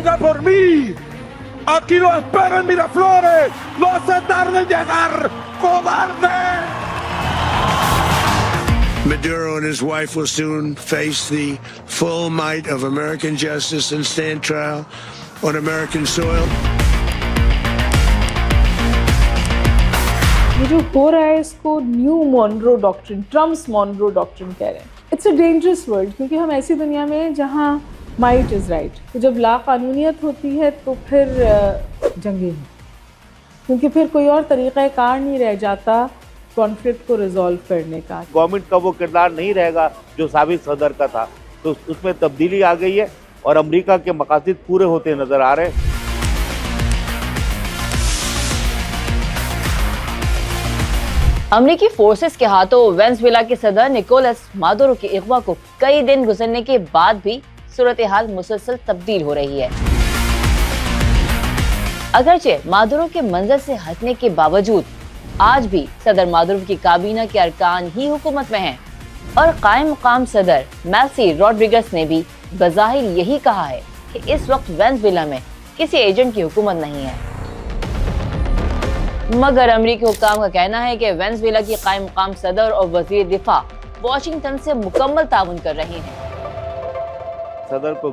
venga por mí. Aquí lo espero en Miraflores. No se tarden en llegar, cobarde. Maduro and his wife will soon face the full might of American justice and stand trial on American soil. ये जो हो रहा है इसको new Monroe doctrine, Trump's Monroe doctrine कह रहे हैं. It's a dangerous world, क्योंकि हम ऐसी दुनिया में हैं जहाँ माइट इज़ राइट. तो जब लाकानूनियत होती है तो फिर जंगें हैं, क्योंकि फिर कोई और तरीक़ा कार नहीं रह जाता कॉन्फ्लिक्ट को रिजॉल्व करने का. गवर्नमेंट का वो किरदार नहीं रहेगा जो साबिक सदर का था, तो उसमें तब्दीली आ गई है और अमेरिका के मकासद पूरे होते नजर आ रहे हैं. अमेरिकी फोर्सेस के हाथों वेनेजुएला के सदर निकोलस मादुरो के अगवा को कई दिन गुजरने के बाद भी सूरत हाल मुसलसल तब्दील हो रही है. अगरचे मादुरो के मंजर से हटने के बावजूद आज भी सदर मादुरो की काबीना के अरकान ही हुकूमत में हैं और कायम मुकाम सदर मैसी रॉड्रिगस ने भी बज़ाहिर यही कहा है कि इस वक्त वेनेजुएला में किसी एजेंट की हुकूमत नहीं है. मगर अमेरिकी हुक्काम का कहना है कि वेनेजुएला की कायम मुकाम सदर और वजीर दिफा वाशिंगटन से मुकम्मल ताउन कर रहे हैं. सदर को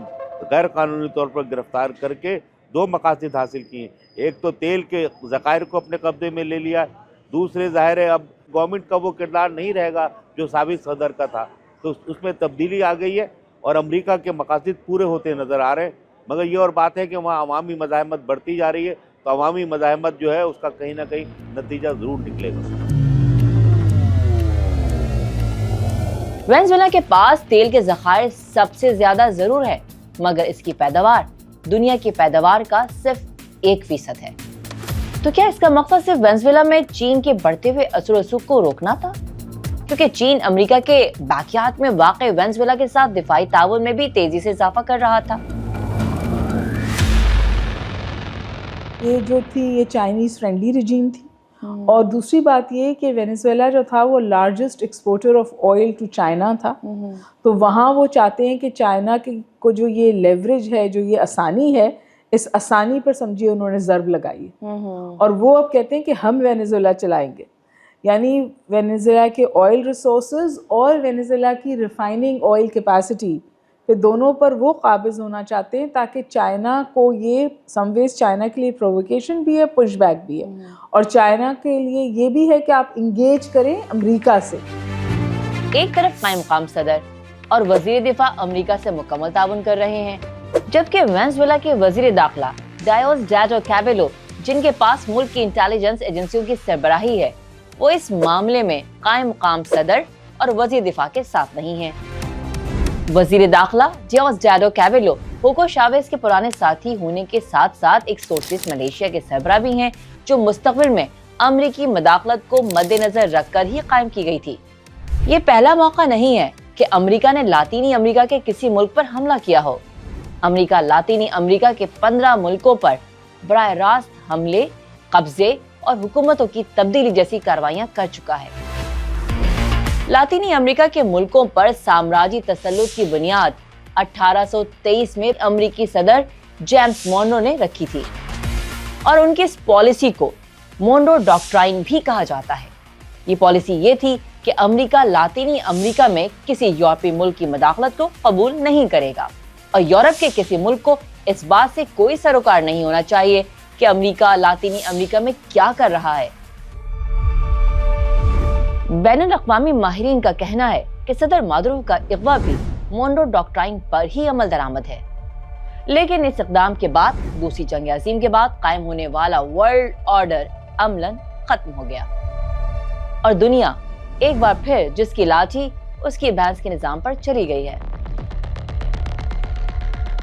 गैर कानूनी तौर पर गिरफ्तार करके दो मकासद हासिल किए. एक तो तेल के ज़खायर को अपने कब्जे में ले लिया, दूसरे ज़ाहिर है अब गवर्नमेंट का वो किरदार नहीं रहेगा जो साबिक सदर का था, तो उसमें तब्दीली आ गई है और अमेरिका के मकासद पूरे होते नज़र आ रहे हैं. मगर ये और बात है कि वहाँ अवामी मज़ाहमत बढ़ती जा रही है, तो अवामी मज़ाहमत जो है उसका कहीं ना कहीं नतीजा ज़रूर निकलेगा. वेनेजुएला के पास तेल के ज़खायर सबसे ज़्यादा ज़रूर है, मगर इसकी पैदावार दुनिया की पैदावार का सिर्फ 1% है. तो क्या इसका मकसद सिर्फ वेनेजुएला में चीन के बढ़ते हुए असर रसूख को रोकना था? क्योंकि चीन अमेरिका के बैकयार्ड में वाक़े वेनेजुएला के साथ दिफाई ताउन में भी तेजी से इजाफा कर रहा था. ये जो थी ये चाइनीज़ फ्रेंडली रिजीम थी. और दूसरी बात ये कि वेनेजुएला जो था वो largest exporter of oil to China था. तो वहाँ वो चाहते हैं कि चाइना को जो ये लेवरेज है, जो ये आसानी है, इस आसानी पर समझिए उन्होंने ज़र्ब लगाई है. और वो अब कहते हैं कि हम वेनेजुएला चलाएंगे, यानी वेनेजुएला के ऑयल रिसोर्सेज और वेनेजुएला की रिफाइनिंग ऑयल कैपेसिटी पे दोनों पर वो काबिज होना चाहते हैं, ताकि चाइना को ये समवेज चाइना के लिए प्रोवोकेशन भी है, पुशबैक भी है, और चाइना के लिए ये भी है कि आप इंगेज करें अमेरिका से. एक तरफ कायम मुकाम सदर और वजीर दिफा अमेरिका से मुकम्मल ताउन कर रहे हैं, जबकि वेनेजुएला के वजीर दाखिला डायोसडेडो कैबेलो, जिनके पास मुल्क की इंटेलिजेंस एजेंसियों की सरबराही है, वो इस मामले में कायम मुकाम सदर और वजीर दिफा के साथ नहीं है. वजीर दाखिला डायोसडेडो कैबेलो हुगो चावेज़ के पुराने साथी होने के साथ साथ एक सोशलिस्ट मलेशिया के सरबराह भी हैं, जो मुस्तकबिल में अमरीकी मदाखलत को मद्देनजर रखकर ही कायम की गई थी. ये पहला मौका नहीं है कि अमेरिका ने लातीनी अमेरिका के किसी मुल्क पर हमला किया हो. अमेरिका लातीनी अमेरिका के 15 मुल्कों पर बराह रास्त हमले, कब्जे और हुकूमतों की तब्दीली जैसी कार्रवाइयां कर चुका है. लातीनी अमेरिका के मुल्कों पर साम्राज्यी तसल्लुत की बुनियाद 1823 में अमेरिकी सदर जेम्स मोनरो ने रखी थी और उनकी इस पॉलिसी को मोनरो डॉक्ट्राइन भी कहा जाता है. ये पॉलिसी ये थी कि अमेरिका लातीनी अमेरिका में किसी यूरोपीय मुल्क की मदाखलत को कबूल नहीं करेगा और यूरोप के किसी मुल्क को इस बात से कोई सरोकार नहीं होना चाहिए कि अमेरिका लातीनी अमेरिका में क्या कर रहा है. बैनुल-अक़वामी माहिरीन का कहना है कि सदर मादुरो का इक़वा भी मोनरो डॉक्ट्राइन पर ही अमल दरामद है. लेकिन इस इक़दाम के बाद दूसरी जंग अज़ीम के बाद कायम होने वाला वर्ल्ड ऑर्डर अमलन खत्म हो गया और दुनिया एक बार फिर जिसकी लाठी उसकी भैंस के निज़ाम पर चली गई है.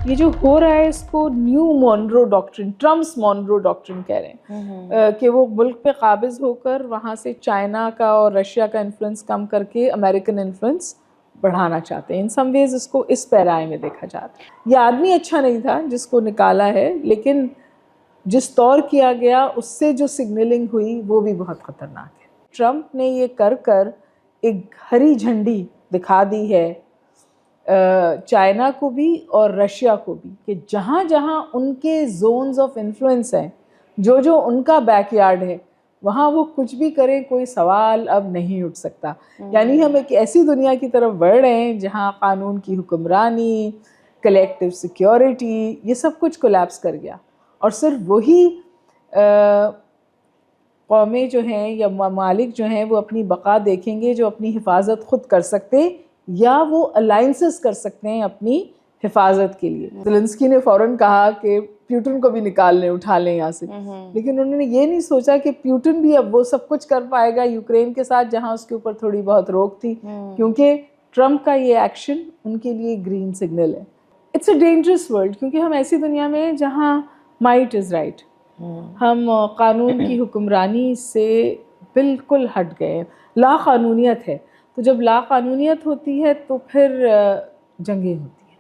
ये जो हो रहा है इसको new Monroe doctrine, Trump's Monroe doctrine कह रहे हैं. कि वो मुल्क पे काबिज होकर वहाँ से चाइना का और रशिया का इन्फ्लुएंस कम करके अमेरिकन इन्फ्लुएंस बढ़ाना चाहते हैं. इन सम वेज इसको इस पैराए में देखा जाता है. ये आदमी अच्छा नहीं था जिसको निकाला है, लेकिन जिस तौर किया गया उससे जो सिग्नलिंग हुई वो भी बहुत ख़तरनाक है. ट्रम्प ने ये कर एक हरी झंडी दिखा दी है चाइना को भी और रशिया को भी कि जहाँ जहाँ उनके जोन्स ऑफ इन्फ्लुएंस हैं, जो जो उनका बैकयार्ड है, वहाँ वो कुछ भी करें, कोई सवाल अब नहीं उठ सकता। यानी हम एक ऐसी दुनिया की तरफ बढ़ रहे हैं जहाँ कानून की हुक्मरानी, कलेक्टिव सिक्योरिटी, ये सब कुछ कोलैप्स कर गया और सिर्फ वही कौमें जो हैं या ममालिक जो हैं वो अपनी बका देखेंगे जो अपनी हिफाजत खुद कर सकते हैं या वो अलाइंसेस कर सकते हैं अपनी हिफाजत के लिए। ज़ेलेंस्की ने फ़ौरन कहा कि प्यूटन को भी निकाल लें, उठा लें यहाँ से, लेकिन उन्होंने ये नहीं सोचा कि प्यूटन भी अब वो सब कुछ कर पाएगा यूक्रेन के साथ जहाँ उसके ऊपर थोड़ी बहुत रोक थी, क्योंकि ट्रंप का ये एक्शन उनके लिए ग्रीन सिग्नल है। इट्स अ डेंजरस वर्ल्ड, क्योंकि हम ऐसी दुनिया में हैं जहाँ माइट इज़ राइट, हम कानून की हुक्मरानी से बिल्कुल हट गए हैं, ला कानूनियत है। तो जब ला कानूनियत होती है तो फिर जंगें होती हैं,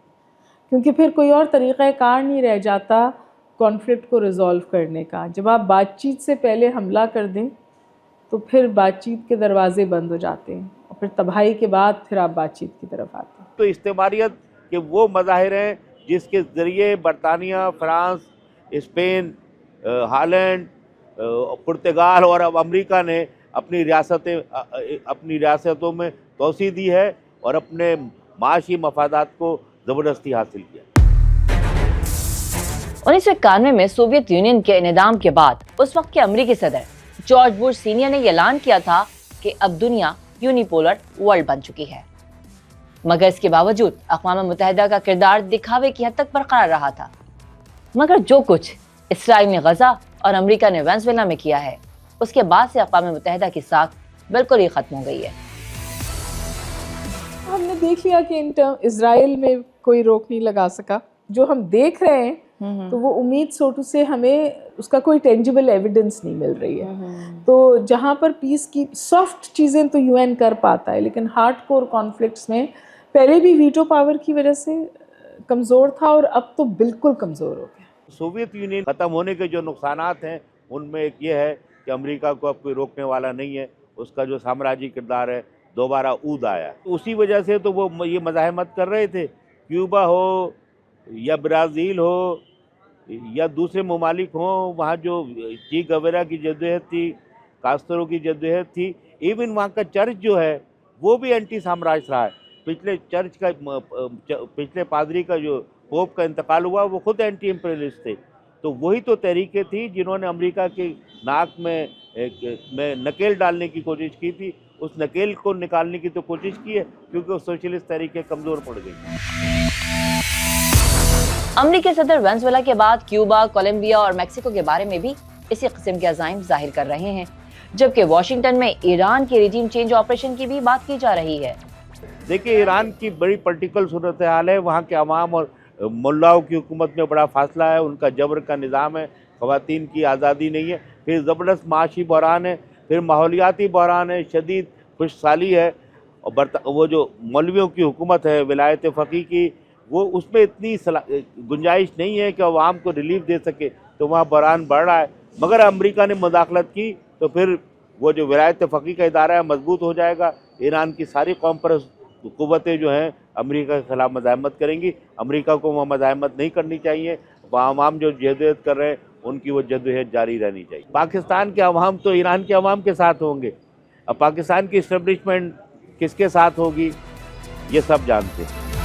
क्योंकि फिर कोई और तरीक़ाकार नहीं रह जाता कॉन्फ्लिक्ट को रिज़ॉल्व करने का। जब आप बातचीत से पहले हमला कर दें तो फिर बातचीत के दरवाजे बंद हो जाते हैं और फिर तबाही के बाद फिर आप बातचीत की तरफ आते हैं। तो इस्तेमारियत के वो मज़ाहिर हैं जिसके ज़रिए बरतानिया, फ्रांस, स्पेन, हॉलैंड, पुर्तगाल और अब अमेरिका ने अपनी रियासतों में तोसी दी है और अपने माशी मफादात को ज़बरदस्ती हासिल किया। 1991 में सोवियत यूनियन के इन्हदाम के बाद उस वक्त के अमेरिकी सदर जॉर्ज बुश सीनियर ने ऐलान किया था कि अब दुनिया यूनिपोलर वर्ल्ड बन चुकी है, मगर इसके बावजूद अक़वाम मुत्तहिदा का किरदार दिखावे की हद तक बरकरार रहा था। मगर जो कुछ इसराइल ने गजा और अमेरिका ने वेनेज़ुएला में किया है, उसके बाद से अक़वाम मुत्तहिदा की साख बिल्कुल ही ख़त्म हो गई है। हमने देख लिया कि इसराइल में कोई रोक नहीं लगा सका। जो हम देख रहे हैं तो वो उम्मीद सोटू से हमें उसका कोई टेंजिबल एविडेंस नहीं मिल रही है। तो जहाँ पर पीस की सॉफ्ट चीज़ें तो यूएन कर पाता है, लेकिन हार्डकोर कॉन्फ्लिक्ट्स में पहले भी वीटो पावर की वजह से कमज़ोर था और अब तो बिल्कुल कमज़ोर हो गया। सोवियत यूनियन ख़त्म होने के जो नुकसानात हैं उनमें एक ये है कि अमेरिका को अब कोई रोकने वाला नहीं है, उसका जो साम्राज्यी किरदार है दोबारा ऊद आया। उसी वजह से तो वो ये मज़ाहमत कर रहे थे, क्यूबा हो या ब्राज़ील हो या दूसरे ममालिक हों, वहाँ जो ची गवेरा की जद्दोजहद थी, कास्त्रो की जद्दोजहद थी, इवन वहाँ का चर्च जो है वो भी एंटी साम्राज्य रहा है। पिछले पादरी का जो पोप का इंतकाल हुआ वो खुद एंटी इम्पीरियलिस्ट थे। तो वही तो तहरीकें थी जिन्होंने अमेरिका के नाक में नकेल डालने की कोशिश की थी। उस नकेल को निकालने की तो कोशिश की है, क्योंकि वो सोशलिस्ट तहरीकें कमज़ोर पड़ गई। अमेरिकी सदर वेनेज़ुएला के बाद क्यूबा, कोलंबिया और मेक्सिको के बारे में भी इसी किस्म के अज़ाइम जाहिर कर रहे हैं, जबकि वाशिंगटन में ईरान के रिजीम चेंज ऑपरेशन की भी बात की जा रही है। देखिए, ईरान की बड़ी पॉलिटिकल सूरत हाल है। वहाँ के अवाम और मुल्लाओं की हुकूमत में बड़ा फासला है, उनका जबर का निज़ाम है, ख़वातीन की आज़ादी नहीं है, फिर ज़बरदस्त माशी बहरान है, फिर माहौलियाती बहरान है, शदीद खुशहाली है। और वो जो मौलवियों की हुकूमत है विलायत फ़क़ीह की, वो उसमें इतनी गुंजाइश नहीं है कि अवाम को रिलीफ दे सके, तो वहाँ बहरान बढ़ रहा है। मगर अमेरिका ने मुदाखलत की तो फिर वो जो विलायत फ़क़ीह का इदारा है मजबूत हो जाएगा। ईरान की सारी कौम परस्त क़ुव्वतें जो हैं अमेरिका के ख़िलाफ़ मज़ाहमत करेंगी। अमेरिका को वहाँ मज़ाहमत नहीं करनी चाहिए। वहाँ अवाम जो जदोजहद कर रहे हैं उनकी वो जदोजहद जारी रहनी चाहिए। पाकिस्तान के अवाम तो ईरान के अवाम के साथ होंगे, अब पाकिस्तान की इस्टेब्लिशमेंट किसके साथ होगी ये सब जानते हैं।